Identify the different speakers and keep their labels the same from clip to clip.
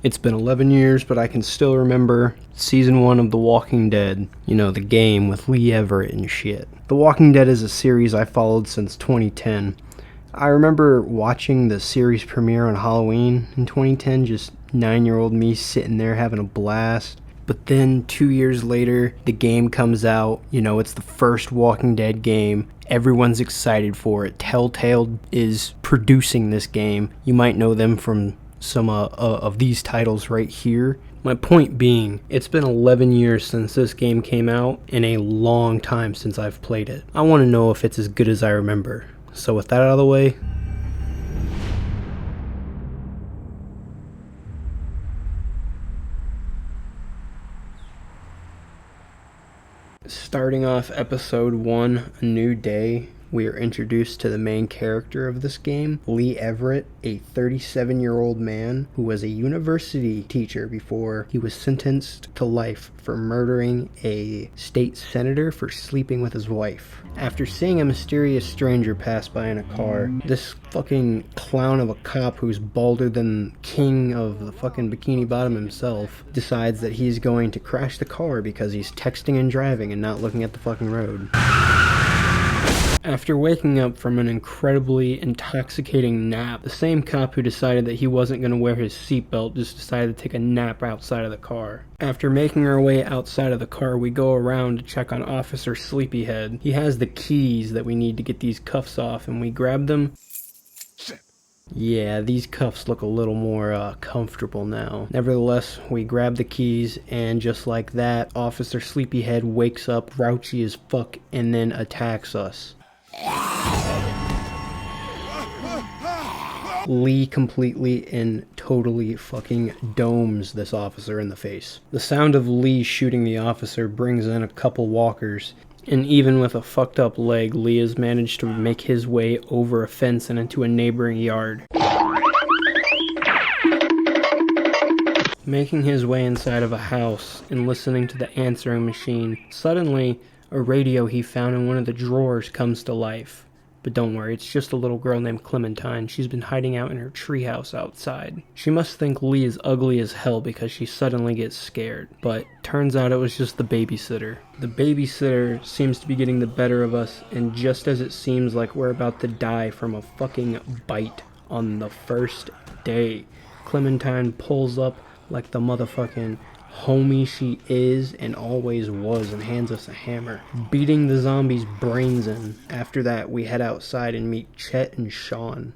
Speaker 1: It's been 11 years, but I can still remember season 1 of The Walking Dead. You know, the game with Lee Everett and shit. The Walking Dead is a series I followed since 2010. I remember watching the series premiere on Halloween in 2010, just 9-year-old me sitting there having a blast. But then 2 years later, the game comes out. You know, it's the first Walking Dead game. Everyone's excited for it. Telltale is producing this game. You might know them from some of these titles right here. My point being, it's been 11 years since this game came out and a long time since I've played it. I want to know if it's as good as I remember. So with that out of the way, starting off episode 1, A New Day, we are introduced to the main character of this game, Lee Everett, a 37-year-old man who was a university teacher before he was sentenced to life for murdering a state senator for sleeping with his wife. After seeing a mysterious stranger pass by in a car, this fucking clown of a cop who's balder than king of the fucking Bikini Bottom himself decides that he's going to crash the car because he's texting and driving and not looking at the fucking road. After waking up from an incredibly intoxicating nap, the same cop who decided that he wasn't going to wear his seatbelt just decided to take a nap outside of the car. After making our way outside of the car, we go around to check on Officer Sleepyhead. He has the keys that we need to get these cuffs off, and we grab them. Yeah, these cuffs look a little more comfortable now. Nevertheless, we grab the keys, and just like that, Officer Sleepyhead wakes up grouchy as fuck and then attacks us. Lee completely and totally fucking domes this officer in the face. The sound of Lee shooting the officer brings in a couple walkers, and even with a fucked up leg, Lee has managed to make his way over a fence and into a neighboring yard. Making his way inside of a house and listening to the answering machine, suddenly a radio he found in one of the drawers comes to life. But don't worry, it's just a little girl named Clementine. She's been hiding out in her treehouse outside. She must think Lee is ugly as hell because she suddenly gets scared. But turns out it was just the babysitter. The babysitter seems to be getting the better of us, and just as it seems like we're about to die from a fucking bite on the first day, Clementine pulls up like the motherfucking homie she is and always was and hands us a hammer, beating the zombies' brains in. After that, we head outside and meet Chet and Sean.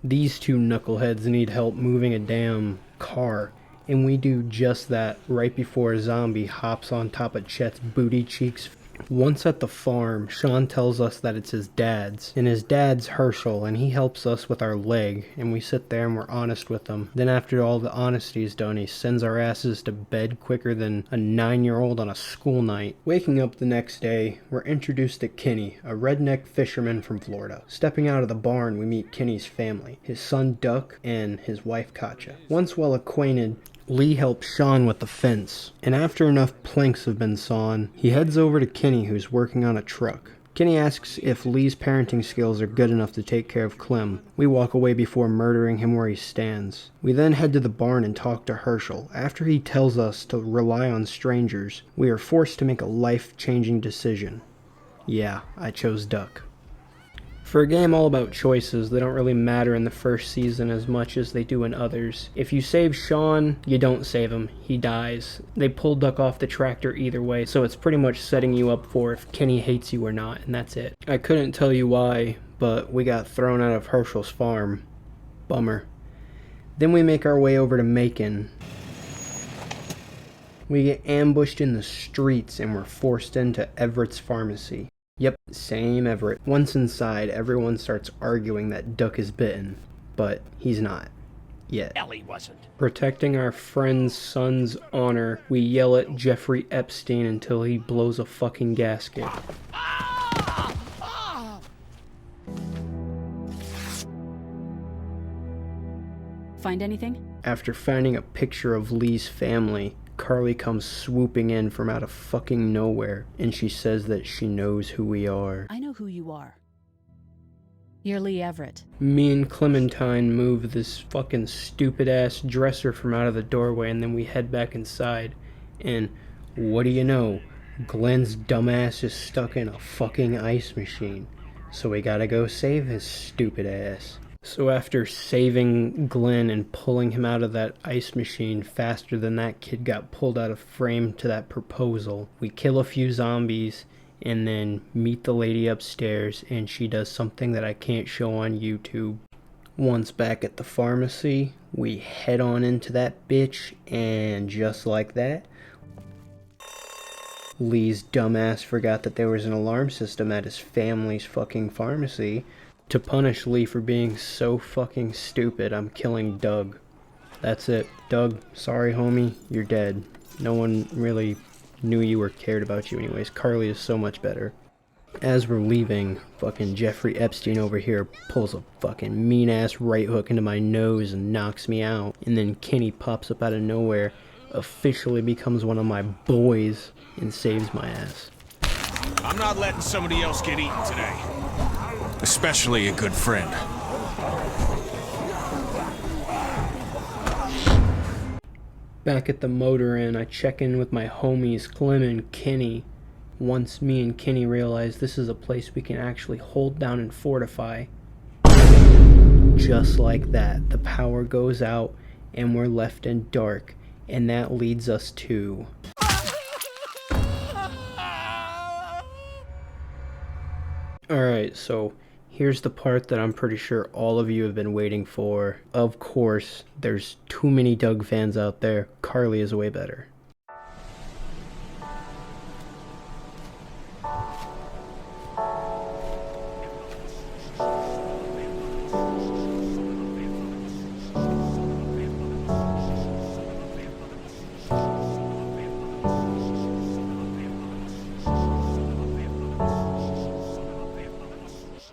Speaker 1: These two knuckleheads need help moving a damn car, and we do just that right before a zombie hops on top of Chet's booty cheeks. Once at the farm, Sean tells us that it's his dad's, and his dad's Herschel, and he helps us with our leg, and we sit there and we're honest with him. Then after all the honesty is done, he sends our asses to bed quicker than a 9-year-old on a school night. Waking up the next day, we're introduced to Kenny, a redneck fisherman from Florida. Stepping out of the barn, we meet Kenny's family, his son Duck, and his wife Katja. Once well acquainted, Lee helps Sean with the fence, and after enough planks have been sawn, he heads over to Kenny, who's working on a truck. Kenny asks if Lee's parenting skills are good enough to take care of Clem. We walk away before murdering him where he stands. We then head to the barn and talk to Herschel. After he tells us to rely on strangers, we are forced to make a life-changing decision. Yeah, I chose Duck. For a game all about choices, they don't really matter in the first season as much as they do in others. If you save Sean, you don't save him. He dies. They pull Duck off the tractor either way, so it's pretty much setting you up for if Kenny hates you or not, and that's it. I couldn't tell you why, but we got thrown out of Herschel's farm. Bummer. Then we make our way over to Macon. We get ambushed in the streets and we're forced into Everett's pharmacy. Yep, same Everett. Once inside, everyone starts arguing that Duck is bitten, but he's not. Yet.
Speaker 2: Ellie wasn't.
Speaker 1: Protecting our friend's son's honor, we yell at Jeffrey Epstein until he blows a fucking gasket.
Speaker 3: Find anything?
Speaker 1: After finding a picture of Lee's family, Carly comes swooping in from out of fucking nowhere, and she says that she knows who we are.
Speaker 3: I know who you are. You're Lee Everett.
Speaker 1: Me and Clementine move this fucking stupid ass dresser from out of the doorway, and then we head back inside. And what do you know? Glenn's dumbass is stuck in a fucking ice machine. So we gotta go save his stupid ass. So after saving Glenn and pulling him out of that ice machine faster than that kid got pulled out of frame to that proposal, we kill a few zombies and then meet the lady upstairs, and she does something that I can't show on YouTube. Once back at the pharmacy, we head on into that bitch, and just like that, Lee's dumbass forgot that there was an alarm system at his family's fucking pharmacy. To punish Lee for being so fucking stupid, I'm killing Doug. That's it. Doug, sorry homie, you're dead. No one really knew you or cared about you anyways. Carly is so much better. As we're leaving, fucking Jeffrey Epstein over here pulls a fucking mean ass right hook into my nose and knocks me out. And then Kenny pops up out of nowhere, officially becomes one of my boys, and saves my ass.
Speaker 2: I'm not letting somebody else get eaten today. Especially a good friend.
Speaker 1: Back at the motor inn, I check in with my homies Clem and Kenny. Once me and Kenny realize this is a place we can actually hold down and fortify. Just like that, the power goes out and we're left in dark, and that leads us to... Alright, so here's the part that I'm pretty sure all of you have been waiting for. Of course, there's too many Doug fans out there. Carly is way better.